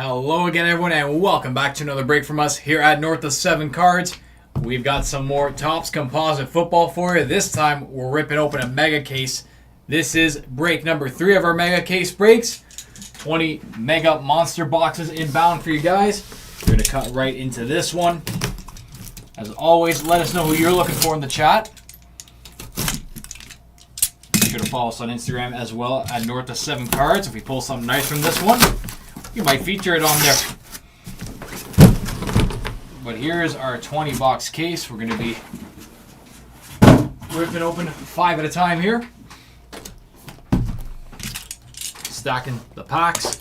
Hello again, everyone, and welcome back to another break from us here at North of 7 Cards. We've got some more Topps Composite football for you. This time, we're ripping open a mega case. This is break number 3 of our mega case breaks. 20 mega monster boxes inbound for you guys. We're going to cut right into this one. As always, let us know who you're looking for in the chat. Be sure to follow us on Instagram as well at North of 7 Cards. If we pull something nice from this one, you might feature it on there. But here's our 20 box case. We're going to be ripping open 5 at a time here. Stacking the packs.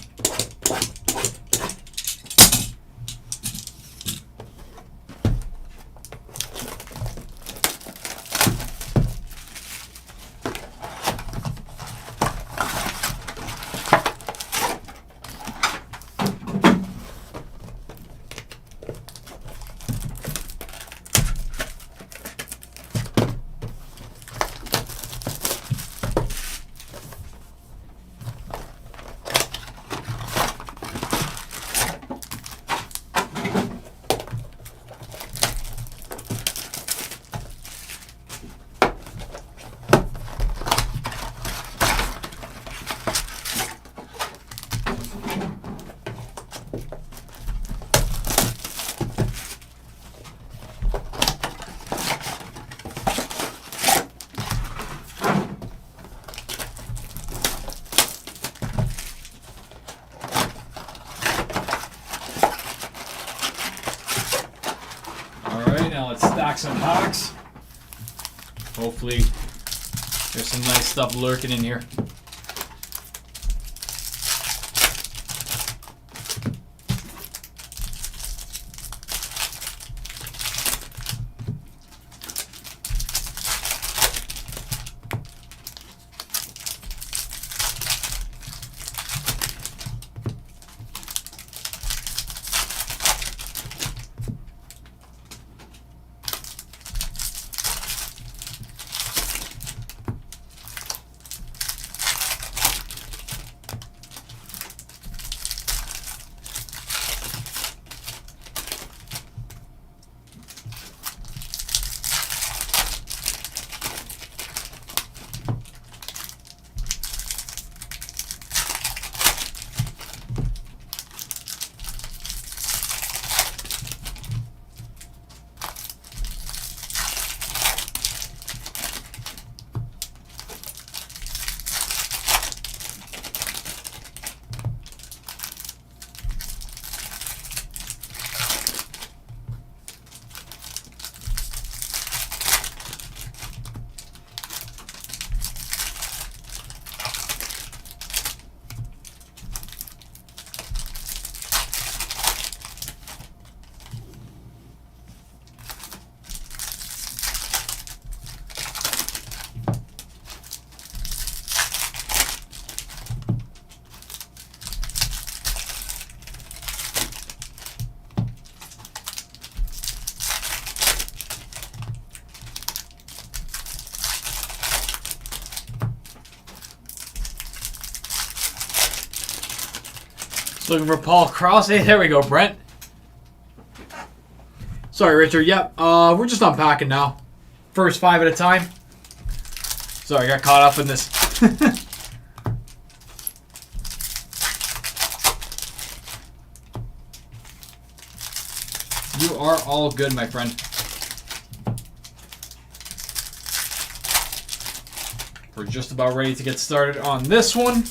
Now let's stack some packs. Hopefully there's some nice stuff lurking in here. Looking for Paul Cross. Hey, there we go, Brent. Sorry, Richard. Yep, we're just unpacking now. First 5 at a time. Sorry, I got caught up in this. You are all good, my friend. We're just about ready to get started on this one.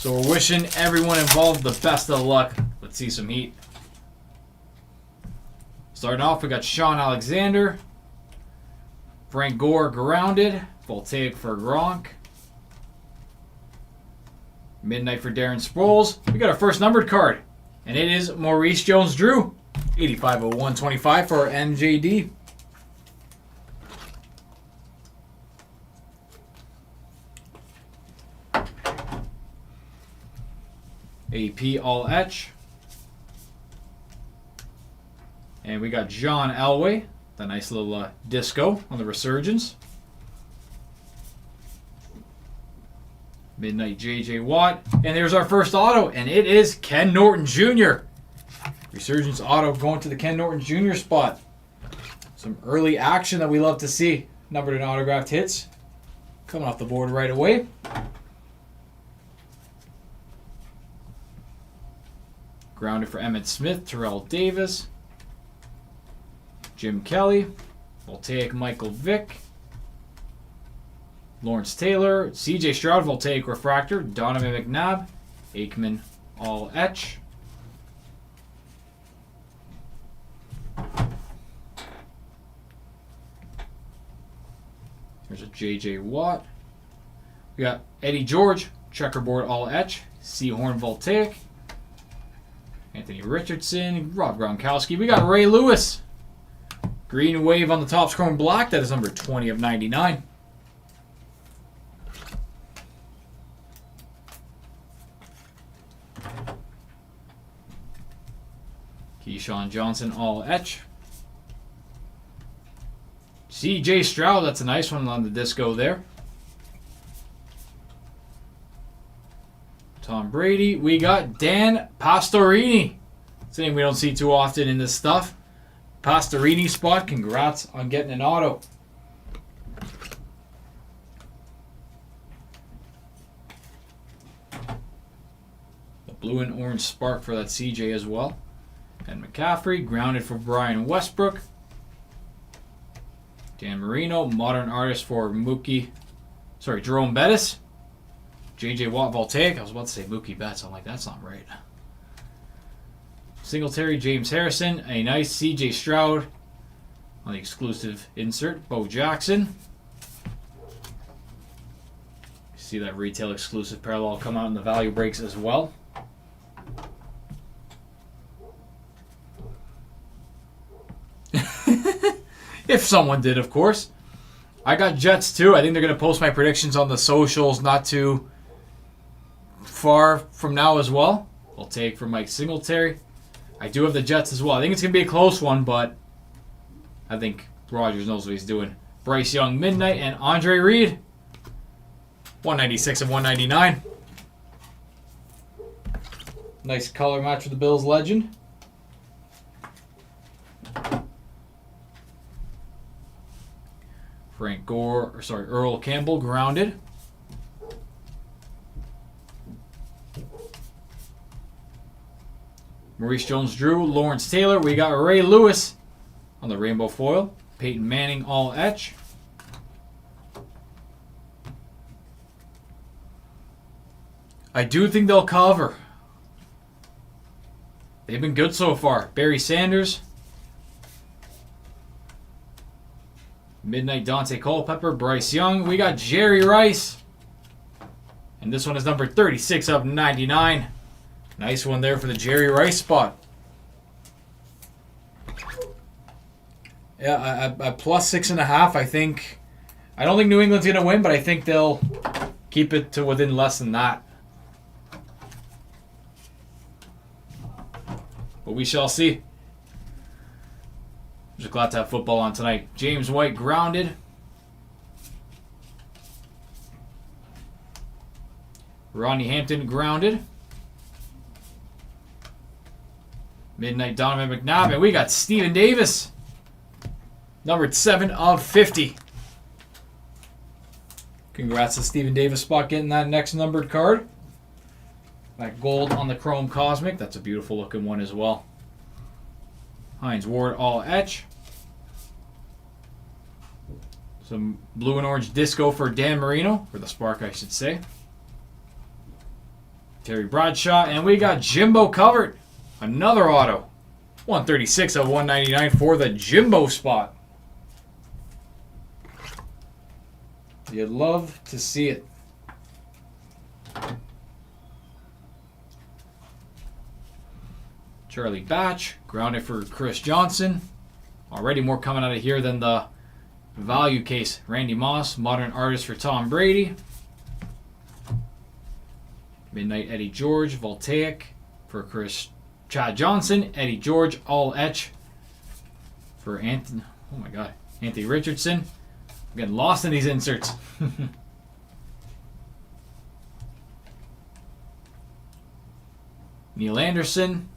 So we're wishing everyone involved the best of luck. Let's see some heat. Starting off, we got Sean Alexander. Frank Gore grounded. Voltaic for Gronk. Midnight for Darren Sproles. We got our first numbered card. And it is Maurice Jones-Drew. 85 of 125 for MJD. AP All Etch. And we got John Elway, the nice little disco on the Resurgence. Midnight J.J. Watt. And there's our first auto, and it is Ken Norton Jr. Resurgence auto going to the Ken Norton Jr. spot. Some early action that we love to see. Numbered and autographed hits. Coming off the board right away. Grounded for Emmitt Smith, Terrell Davis. Jim Kelly. Voltaic Michael Vick. Lawrence Taylor, C.J. Stroud, Voltaic Refractor, Donovan McNabb, Aikman, All Etch. There's a J.J. Watt. We got Eddie George, Checkerboard All Etch, Seahorn Voltaic, Anthony Richardson, Rob Gronkowski. We got Ray Lewis, Green Wave on the Topps Chrome Black. That is number 20 of 99. Keyshawn Johnson, All Etch. C.J. Stroud, that's a nice one on the disco there. Tom Brady. We got Dan Pastorini. It's a name we don't see too often in this stuff. Pastorini spot. Congrats on getting an auto. The blue and orange spark for that C.J. as well. And McCaffrey, grounded for Brian Westbrook. Dan Marino, modern artist for Jerome Bettis. J.J. Watt Voltaic. I was about to say Mookie Betts. I'm like, that's not right. Singletary, James Harrison. A nice C.J. Stroud on the exclusive insert. Bo Jackson. See that retail exclusive parallel come out in the value breaks as well. If someone did, of course. I got Jets too. I think they're going to post my predictions on the socials not too far from now as well. I'll take for Mike Singletary. I do have the Jets as well. I think it's going to be a close one, but I think Rodgers knows what he's doing. Bryce Young, Midnight, and Andre Reed. 196 of 199. Nice color match with the Bills legend. Earl Campbell, grounded. Maurice Jones-Drew, Lawrence Taylor. We got Ray Lewis on the rainbow foil. Peyton Manning, All Etch. I do think they'll cover. They've been good so far. Barry Sanders. Midnight Dante Culpepper, Bryce Young. We got Jerry Rice. And this one is number 36 of 99. Nice one there for the Jerry Rice spot. Yeah, at plus 6.5, I think. I don't think New England's going to win, but I think they'll keep it to within less than that. But we shall see. Just glad to have football on tonight. James White, grounded. Rodney Hampton, grounded. Midnight Donovan McNabb. And we got Steven Davis. Numbered 7 of 50. Congrats to Steven Davis spot getting that next numbered card. That gold on the Chrome Cosmic. That's a beautiful looking one as well. Hines Ward, All Etch. Some blue and orange disco for Dan Marino, or the Spark, I should say. Terry Bradshaw, and we got Jimbo covered. Another auto. 136 of 199 for the Jimbo spot. You'd love to see it. Charlie Batch, grounded for Chris Johnson. Already more coming out of here than the value case. Randy Moss, modern artist for Tom Brady. Midnight Eddie George, Voltaic for Chad Johnson. Eddie George, All Etch for Anthony. Oh my God, Anthony Richardson. I'm getting lost in these inserts. Neil Anderson,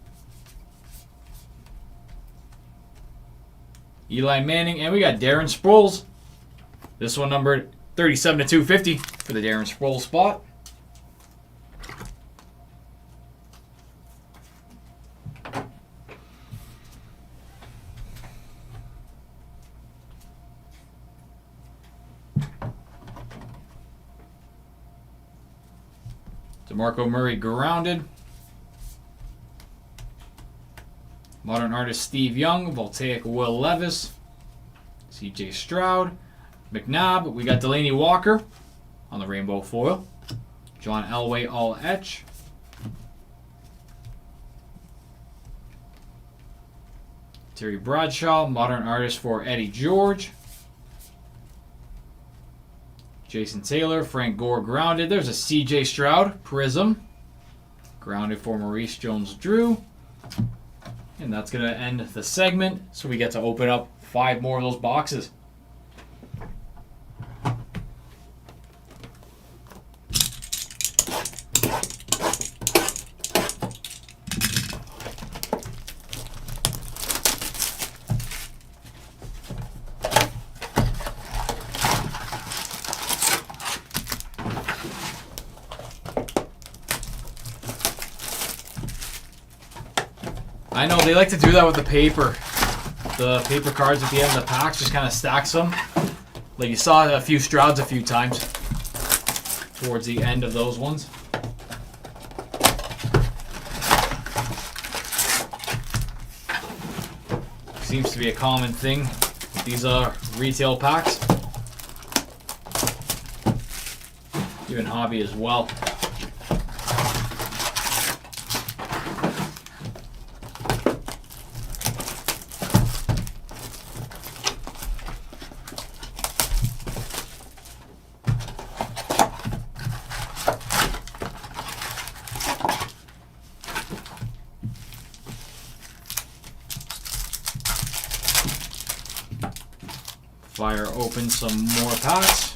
Eli Manning, and we got Darren Sproles. This one numbered 37 to 250 for the Darren Sproles spot. DeMarco Murray grounded. Modern artist Steve Young, Voltaic Will Levis, CJ Stroud, McNabb. We got Delaney Walker on the rainbow foil. John Elway all etch. Terry Bradshaw, modern artist for Eddie George. Jason Taylor, Frank Gore grounded. There's a CJ Stroud Prism. Grounded for Maurice Jones-Drew. And that's going to end the segment. So we get to open up 5 more of those boxes. I know they like to do that with the paper. The paper cards at the end of the packs, just kind of stacks them. Like you saw a few Strouds a few times towards the end of those ones. Seems to be a common thing with these retail packs. Even hobby as well. Fire open some more packs.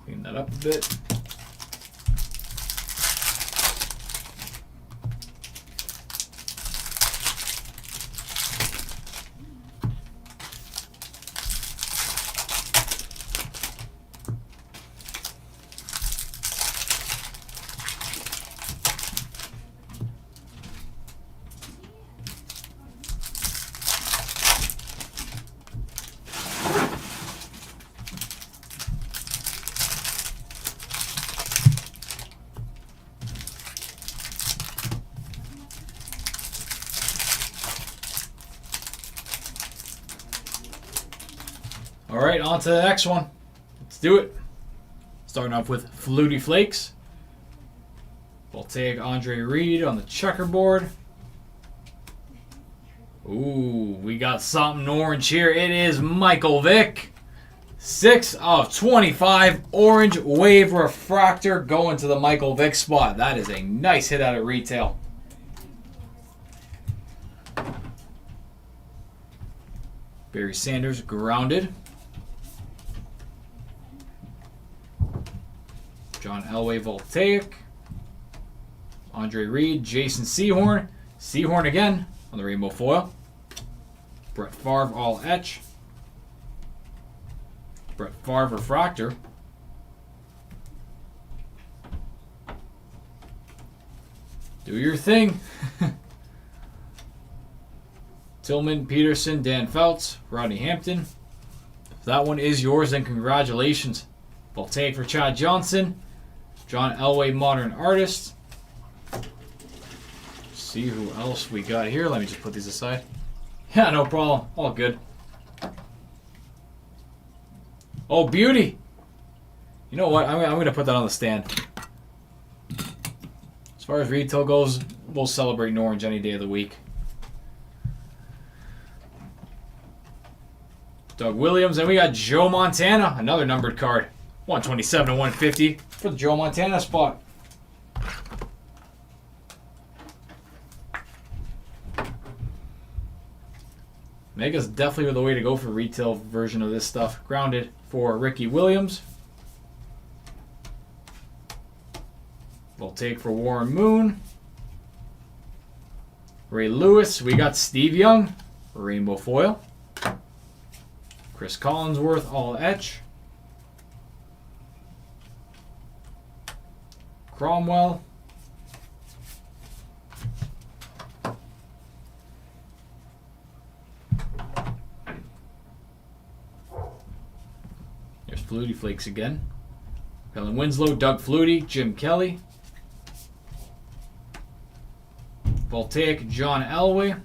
Clean that up a bit. All right, on to the next one. Let's do it. Starting off with Flutie Flakes. We'll take Andre Reed on the checkerboard. Ooh, we got something orange here. It is Michael Vick. 6 of 25. Orange Wave Refractor going to the Michael Vick spot. That is a nice hit out of retail. Barry Sanders grounded. John Elway Voltaic. Andre Reed, Jason Sehorn. Sehorn again on the rainbow foil. Brett Favre all etch. Brett Favre refractor. Do your thing. Tillman, Peterson, Dan Feltz, Rodney Hampton. If that one is yours, then congratulations. Voltaic for Chad Johnson. John Elway, Modern Artist. See who else we got here. Let me just put these aside. Yeah, no problem. All good. Oh, beauty. You know what? I'm going to put that on the stand. As far as retail goes, we'll celebrate in orange any day of the week. Doug Williams. And we got Joe Montana. Another numbered card. 127 to 150 for the Joe Montana spot. Mega's definitely the way to go for retail version of this stuff. Grounded for Ricky Williams. We'll take for Warren Moon. Ray Lewis. We got Steve Young. Rainbow foil. Chris Collinsworth all etch. Cromwell. There's Flutie Flakes again. Helen Winslow, Doug Flutie, Jim Kelly. Voltaic, John Elway.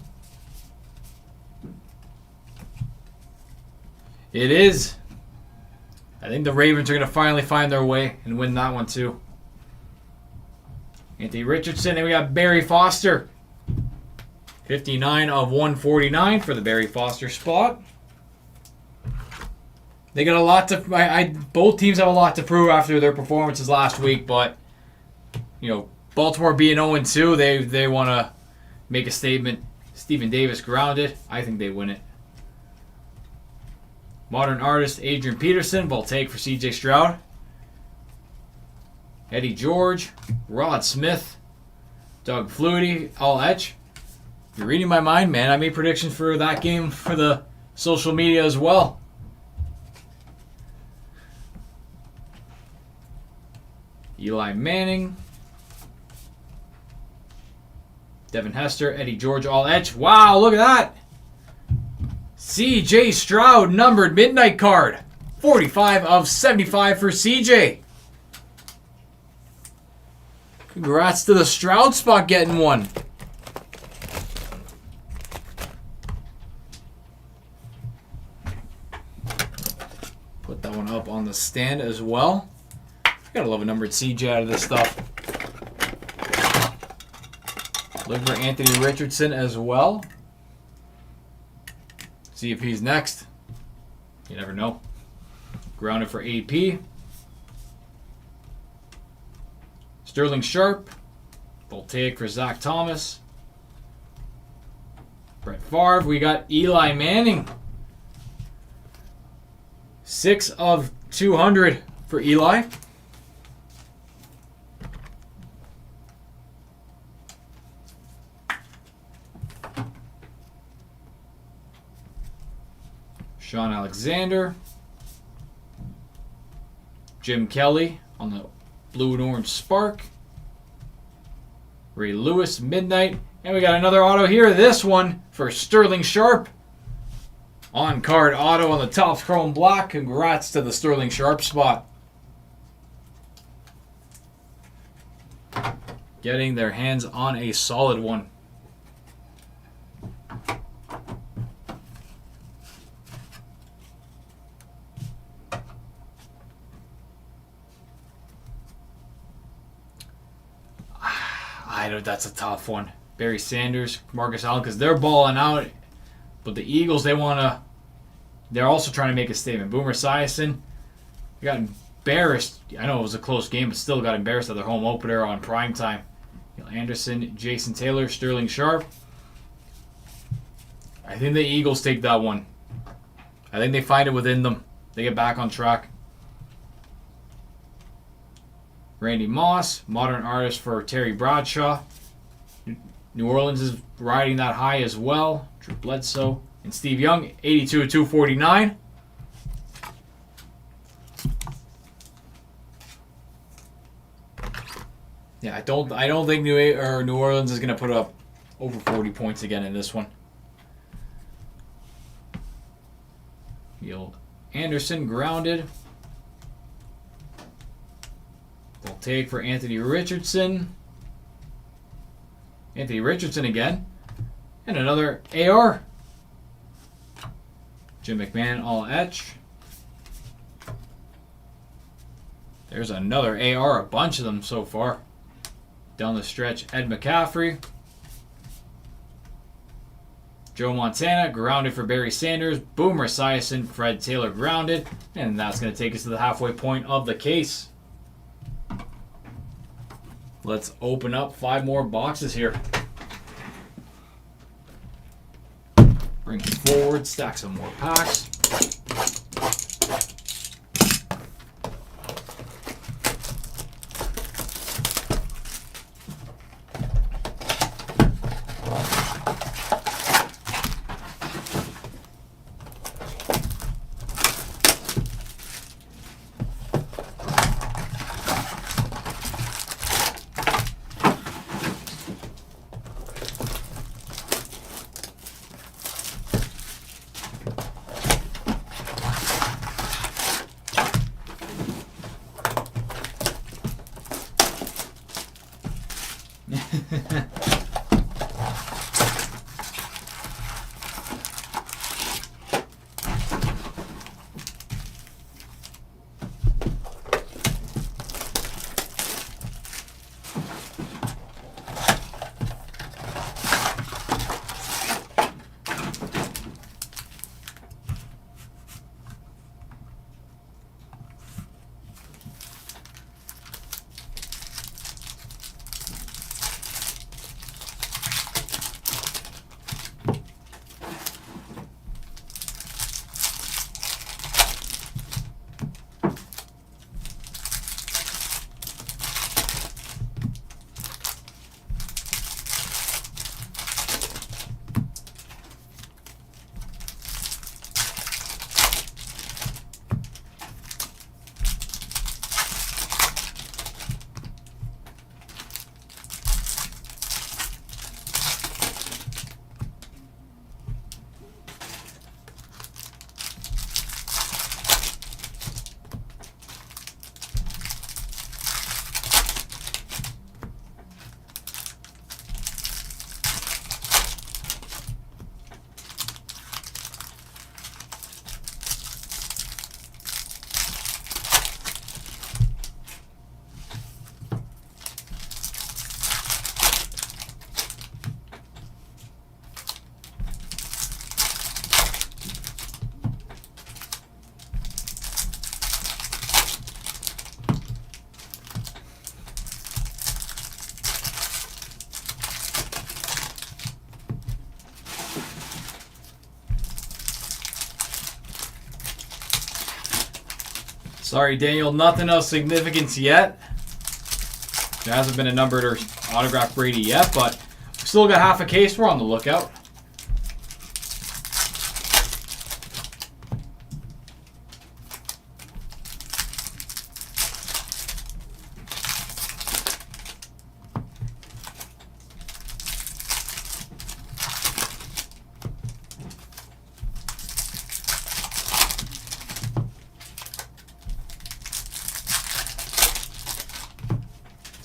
It is. I think the Ravens are going to finally find their way and win that one too. Anthony Richardson, and we got Barry Foster. 59 of 149 for the Barry Foster spot. They got a lot to. Both teams have a lot to prove after their performances last week, but you know, Baltimore being 0-2, they want to make a statement. Stephen Davis grounded. I think they win it. Modern Artist Adrian Peterson, Voltaic for CJ Stroud. Eddie George, Rod Smith, Doug Flutie, all etch. You're reading my mind, man. I made predictions for that game for the social media as well. Eli Manning, Devin Hester, Eddie George, all etch. Wow, look at that. CJ Stroud numbered midnight card. 45 of 75 for CJ. Congrats to the Stroud spot getting one. Put that one up on the stand as well. Gotta love a numbered CJ out of this stuff. Looking for Anthony Richardson as well. See if he's next. You never know. Grounded for AP. Sterling Sharp. Voltaic for Zach Thomas. Brett Favre. We got Eli Manning. 6 of 200 for Eli. Sean Alexander. Jim Kelly on the blue and orange spark. Ray Lewis, Midnight. And we got another auto here. This one for Sterling Sharp. On card auto on the top chrome block. Congrats to the Sterling Sharp spot. Getting their hands on a solid one. That's a tough one. Barry Sanders, Marcus Allen, because they're balling out. But the Eagles, they're also trying to make a statement. Boomer Esiason, they got embarrassed. I know it was a close game, but still got embarrassed at their home opener on primetime. Anderson, Jason Taylor, Sterling Sharp. I think the Eagles take that one. I think they find it within them. They get back on track. Randy Moss, modern artist for Terry Bradshaw. New Orleans is riding that high as well. Drew Bledsoe and Steve Young, 82 of 249. Yeah, I don't think New Orleans is going to put up over 40 points again in this one. Anderson grounded. They'll take for Anthony Richardson. Anthony Richardson again. And another AR. Jim McMahon all etch. There's another AR, a bunch of them so far. Down the stretch, Ed McCaffrey. Joe Montana grounded for Barry Sanders. Boomer Esiason, Fred Taylor grounded. And that's going to take us to the halfway point of the case. Let's open up 5 more boxes here. Bring it forward, stack some more packs. Sorry, Daniel, nothing of significance yet. There hasn't been a numbered or autographed Brady yet, but we've still got half a case. We're on the lookout.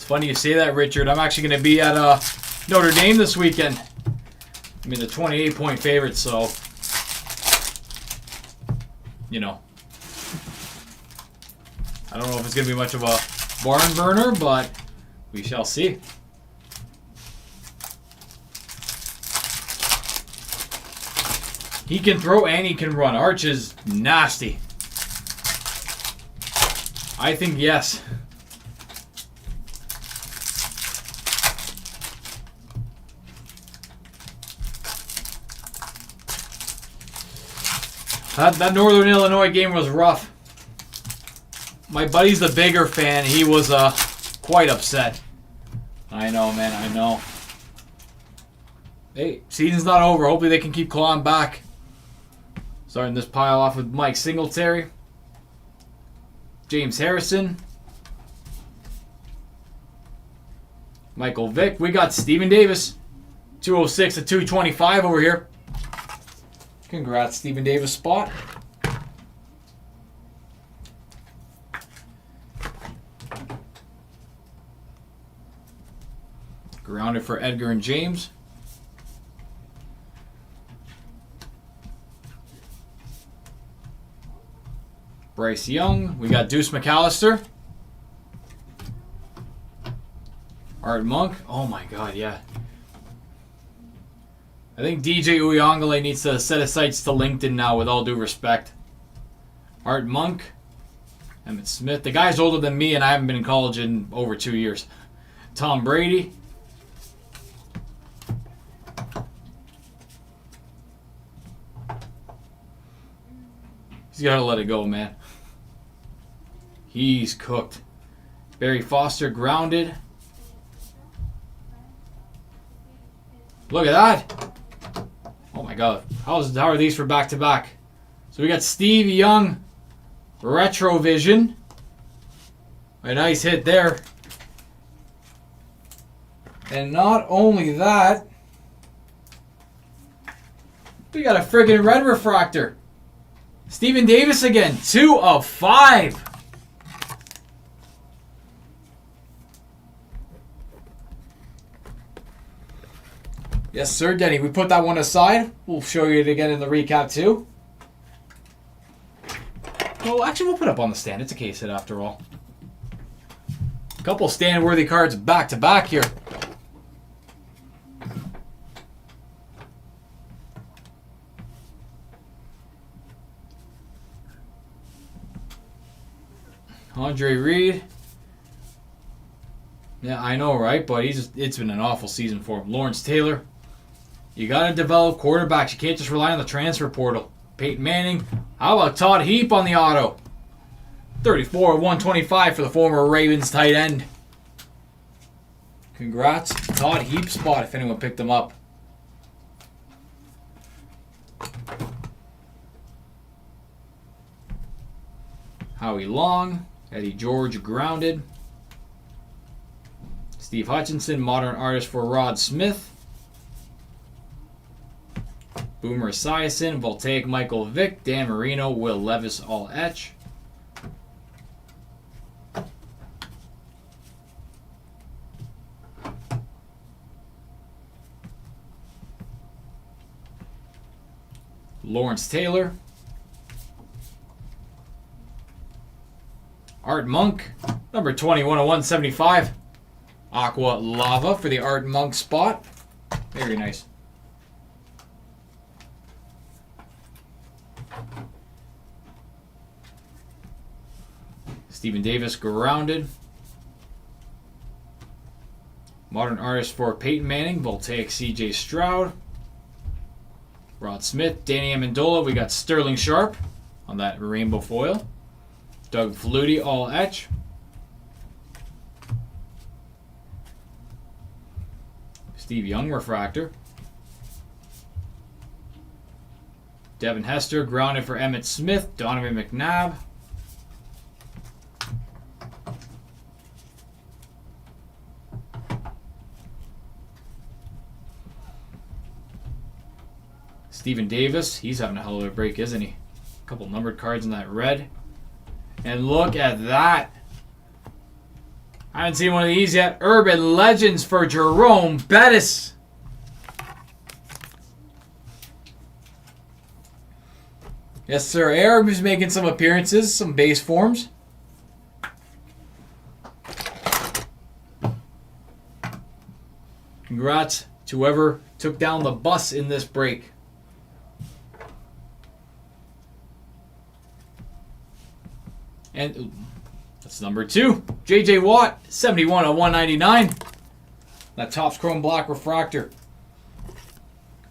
Funny you say that, Richard. I'm actually going to be at Notre Dame this weekend. I mean, the 28-point favorite, so, you know. I don't know if it's going to be much of a barn burner, but we shall see. He can throw and he can run. Arch is nasty. I think yes. That Northern Illinois game was rough. My buddy's the bigger fan. He was quite upset. I know, man. I know. Hey, season's not over. Hopefully they can keep clawing back. Starting this pile off with Mike Singletary. James Harrison. Michael Vick. We got Steven Davis. 206 to 225 over here. Congrats, Steven Davis spot. Grounded for Edgar and James. Bryce Young. We got Deuce McAllister. Art Monk. Oh my god, yeah. I think DJ Uyangale needs to set his sights to LinkedIn now, with all due respect. Art Monk. Emmett Smith. The guy's older than me, and I haven't been in college in over 2 years. Tom Brady. He's got to let it go, man. He's cooked. Barry Foster, grounded. Look at that. Oh my god. How are these for back-to-back? So we got Steve Young, Retrovision. A nice hit there. And not only that, we got a friggin' red refractor. Steven Davis again. 2 of 5. Yes, sir, Denny. We put that one aside. We'll show you it again in the recap, too. Well, actually, we'll put it up on the stand. It's a case hit, after all. A couple stand-worthy cards back-to-back here. Andre Reed. Yeah, I know, right? But it's been an awful season for him. Lawrence Taylor. You got to develop quarterbacks. You can't just rely on the transfer portal. Peyton Manning. How about Todd Heap on the auto? 34 of 125 for the former Ravens tight end. Congrats. Todd Heap spot if anyone picked him up. Howie Long. Eddie George, grounded. Steve Hutchinson, modern artist for Rod Smith. Boomer Esiason, Voltaic Michael Vick, Dan Marino, Will Levis, all etch. Lawrence Taylor. Art Monk, number 21 of 175. Aqua Lava for the Art Monk spot. Very nice. Steven Davis, grounded. Modern artist for Peyton Manning, Voltaic CJ Stroud. Rod Smith, Danny Amendola. We got Sterling Sharp on that rainbow foil. Doug Flutie, all etch. Steve Young, refractor. Devin Hester, grounded for Emmett Smith. Donovan McNabb. Steven Davis, he's having a hell of a break, isn't he? A couple numbered cards in that red. And look at that. I haven't seen one of these yet. Urban Legends for Jerome Bettis. Yes, sir. Eric is making some appearances, some base forms. Congrats to whoever took down the bus in this break. And that's number 2. J.J. Watt, 71 of 199. That Topps Chrome Black Refractor.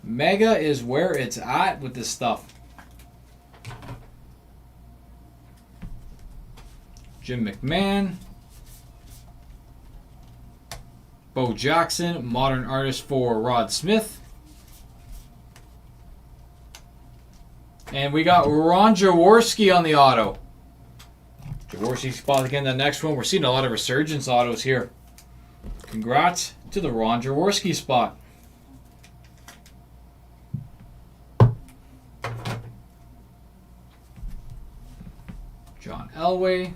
Mega is where it's at with this stuff. Jim McMahon. Bo Jackson, Modern Artist for Rod Smith. And we got Ron Jaworski on the auto. Jaworski spot again the next one. We're seeing a lot of resurgence autos here. Congrats to the Ron Jaworski spot. John Elway.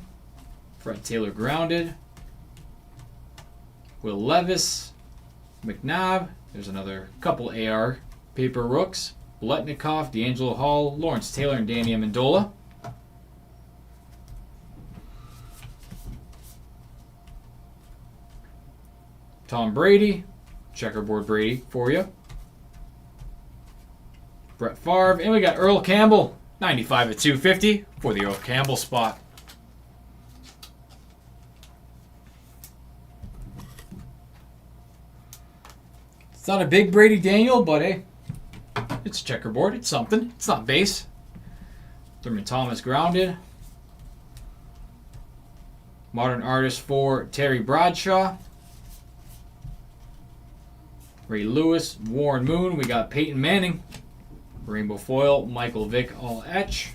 Fred Taylor grounded. Will Levis. McNabb. There's another couple AR paper rooks. Bletnikoff, D'Angelo Hall, Lawrence Taylor, and Danny Amendola. Tom Brady. Checkerboard Brady for you. Brett Favre. And we got Earl Campbell. 95 at 250 for the Earl Campbell spot. It's not a big Brady Daniel, but hey, it's checkerboard. It's something. It's not base. Thurman Thomas grounded. Modern Artist for Terry Bradshaw. Ray Lewis, Warren Moon. We got Peyton Manning. Rainbow foil, Michael Vick, all etch.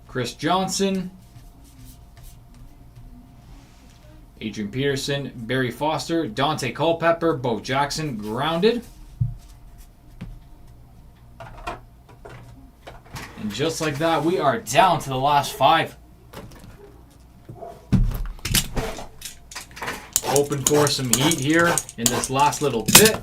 Chris Johnson. Adrian Peterson, Barry Foster, Dante Culpepper, Bo Jackson, grounded. And just like that, we are down to the last 5. Hoping for some heat here in this last little bit.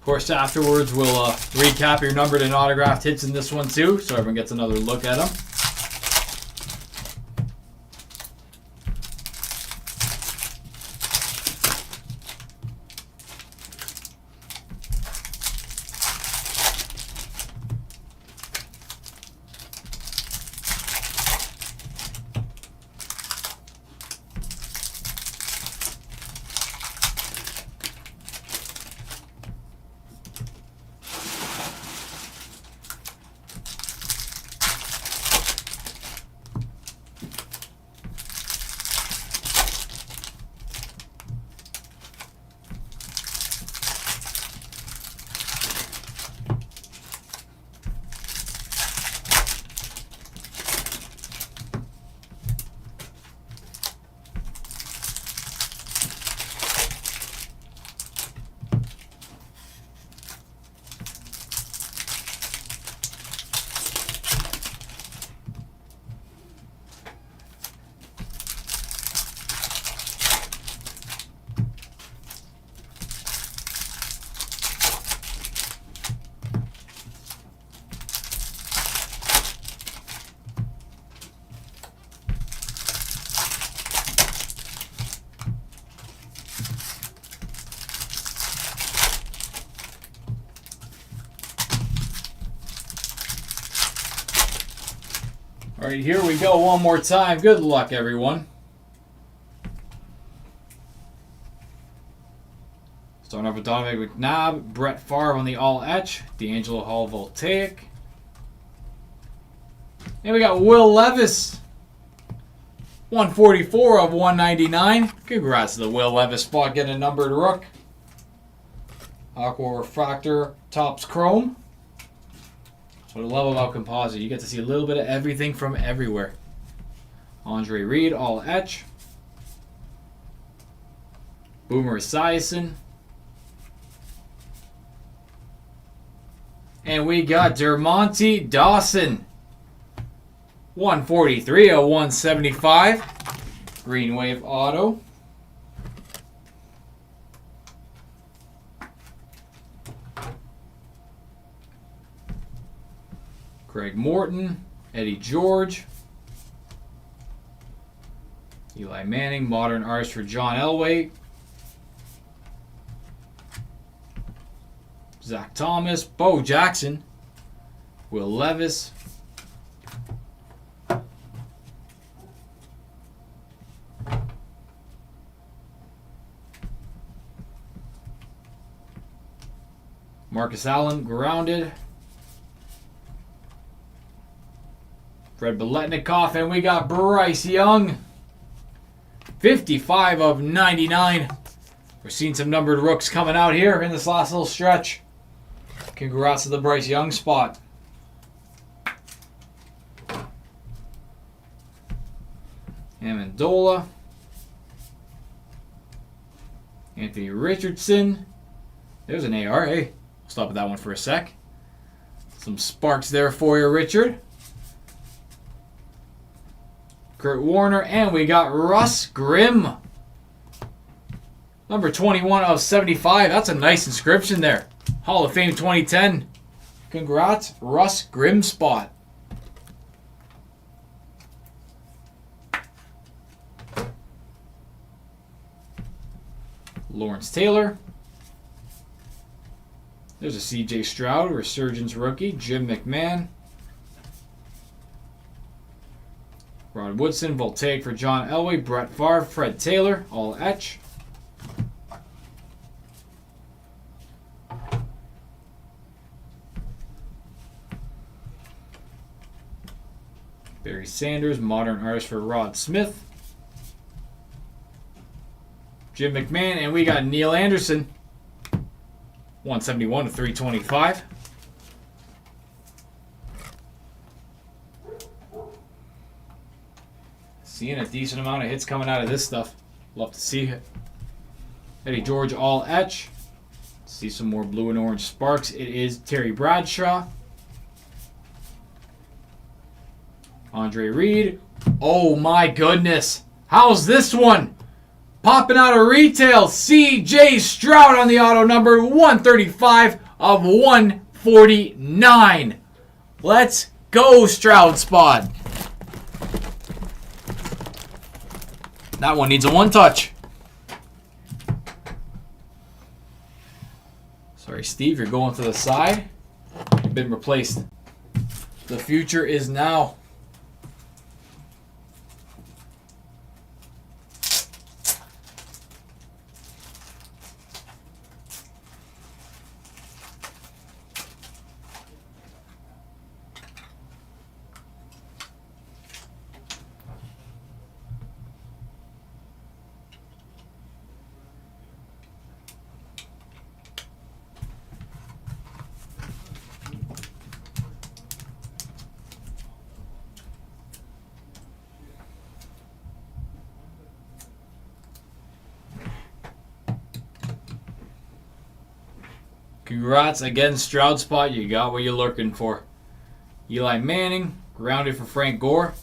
Of course, afterwards we'll recap your numbered and autographed hits in this one too, so everyone gets another look at them. Alright, here we go one more time. Good luck, everyone. Starting off with Donovan McNabb, Brett Favre on the all-etch, D'Angelo Hall Voltaic. And we got Will Levis, 144 of 199. Congrats to the Will Levis spot getting a numbered rook. Aqua Refractor Topps Chrome. That's what I love about Composite. You get to see a little bit of everything from everywhere. Andre Reed, all etch. Boomer Esiason. And we got Dermontti Dawson. 143 of 175. Green Wave Auto. Craig Morton, Eddie George, Eli Manning, Modern Artist for John Elway, Zach Thomas, Bo Jackson, Will Levis, Marcus Allen, Grounded, Fred Biletnikoff, and we got Bryce Young. 55 of 99. We're seeing some numbered rooks coming out here in this last little stretch. Congrats to the Bryce Young spot. Amendola. Anthony Richardson. There's an AR. Hey, stop at that one for a sec. Some sparks there for you, Richard. Kurt Warner, and we got Russ Grimm. Number 21 of 75. That's a nice inscription there. Hall of Fame 2010. Congrats, Russ Grimm spot. Lawrence Taylor. There's a CJ Stroud, Resurgence rookie. Jim McMahon. Rod Woodson, Voltaic for John Elway, Brett Favre, Fred Taylor, all etch. Barry Sanders, Modern Artist for Rod Smith. Jim McMahon, and we got Neil Anderson, 171 to 325. Seeing a decent amount of hits coming out of this stuff. Love to see it. Eddie George, all etch. See some more blue and orange sparks. It is Terry Bradshaw. Andre Reed. Oh my goodness. How's this one? Popping out of retail. CJ Stroud on the auto, number 135 of 149. Let's go, Stroud spot. That one needs a one touch. Sorry, Steve, you're going to the side. You've been replaced. The future is now. Congrats again, Stroud spot. You got what you're looking for. Eli Manning, grounded for Frank Gore.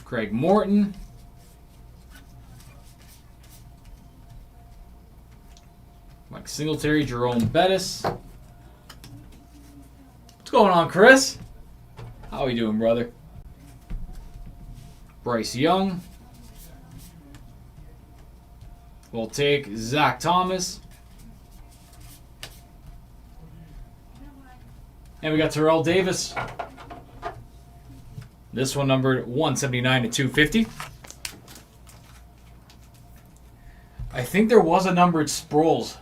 Craig Morton. Mike Singletary, Jerome Bettis. What's going on, Chris? How are you doing, brother? Bryce Young. We'll take Zach Thomas. And we got Terrell Davis. This one numbered 179 to 250. I think there was a numbered Sproles.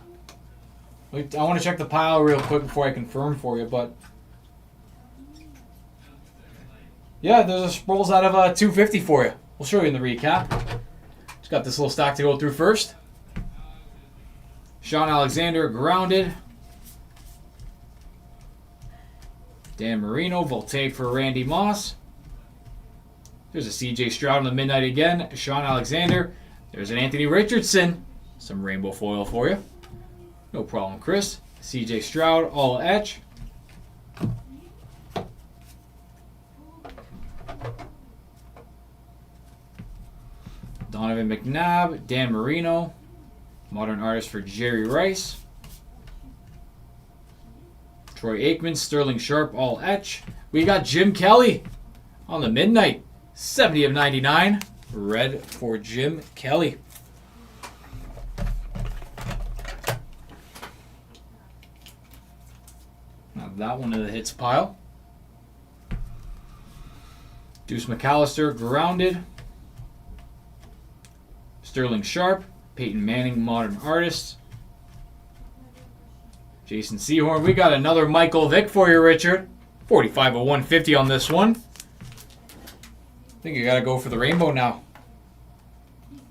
I want to check the pile real quick before I confirm for you, but yeah, there's a Sproles out of 250 for you. We'll show you in the recap. Just got this little stack to go through first. Sean Alexander, grounded. Dan Marino, Voltaic for Randy Moss. There's a CJ Stroud on the midnight again. Sean Alexander. There's an Anthony Richardson. Some rainbow foil for you. No problem, Chris. CJ Stroud, all etch. Donovan McNabb, Dan Marino. Modern artist for Jerry Rice. Troy Aikman, Sterling Sharp, all etch. We got Jim Kelly on the midnight. 70 of 99. Red for Jim Kelly. Now that one in the hits pile. Deuce McAllister, grounded. Sterling Sharp. Peyton Manning, modern artist. Jason Sehorn. We got another Michael Vick for you, Richard. 45 of 150 on this one. I think you got to go for the rainbow now.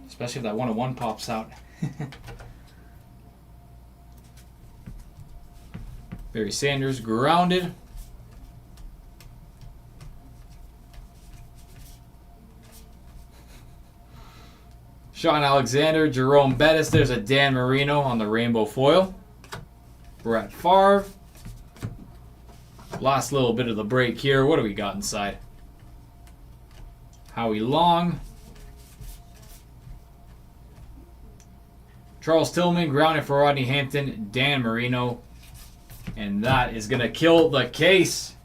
Especially if that 1-of-1 pops out. Barry Sanders, grounded. Sean Alexander, Jerome Bettis. There's a Dan Marino on the rainbow foil. Brett Favre. Last little bit of the break here. What do we got inside? Howie Long. Charles Tillman, grounded for Rodney Hampton. Dan Marino. And that is going to kill the case.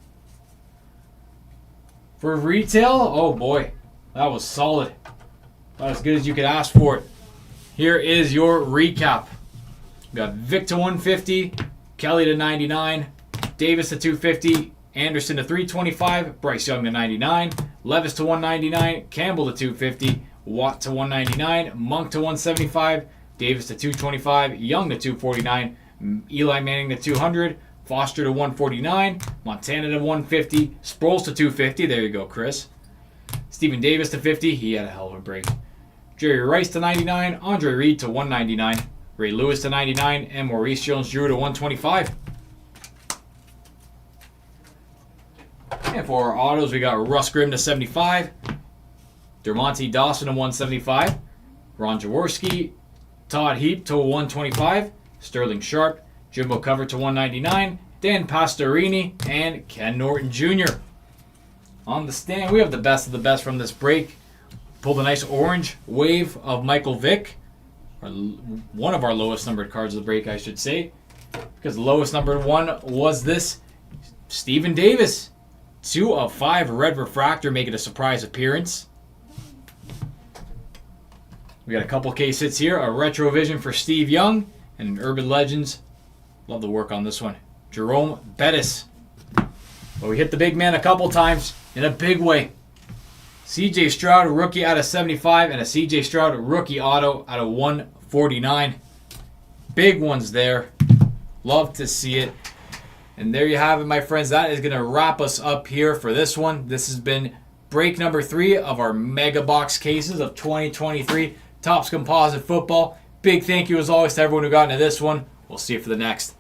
For retail, oh boy, that was solid. About as good as you could ask for it. Here is your recap. We got Vic to 150, Kelly to 99, Davis to 250, Anderson to 325, Bryce Young to 99, Levis to 199, Campbell to 250, Watt to 199, Monk to 175, Davis to 225, Young to 249, Eli Manning to 200, Foster to 149, Montana to 150, Sproles to 250. There you go, Chris. Stephen Davis to 50. He had a hell of a break. Jerry Rice to 99, Andre Reed to 199, Ray Lewis to 99, and Maurice Jones-Drew to 125. And for our autos, we got Russ Grimm to 75, Dermonte Dawson to 175, Ron Jaworski, Todd Heap to 125, Sterling Sharp, Jimbo Cover to 199, Dan Pastorini, and Ken Norton Jr. On the stand, we have the best of the best from this break. Pulled a nice orange wave of Michael Vick. Or one of our lowest numbered cards of the break, I should say. Because the lowest numbered one was this Stephen Davis. 2 of 5 red refractor making a surprise appearance. We got a couple case hits here. A Retrovision for Steve Young. And an Urban Legends. Love the work on this one. Jerome Bettis. But we hit the big man a couple times in a big way. CJ Stroud, rookie out of 75, and a CJ Stroud rookie auto out of 149. Big ones there. Love to see it. And there you have it, my friends. That is going to wrap us up here for this one. This has been break number 3 of our Mega Box cases of 2023 Topps Composite Football. Big thank you, as always, to everyone who got into this one. We'll see you for the next.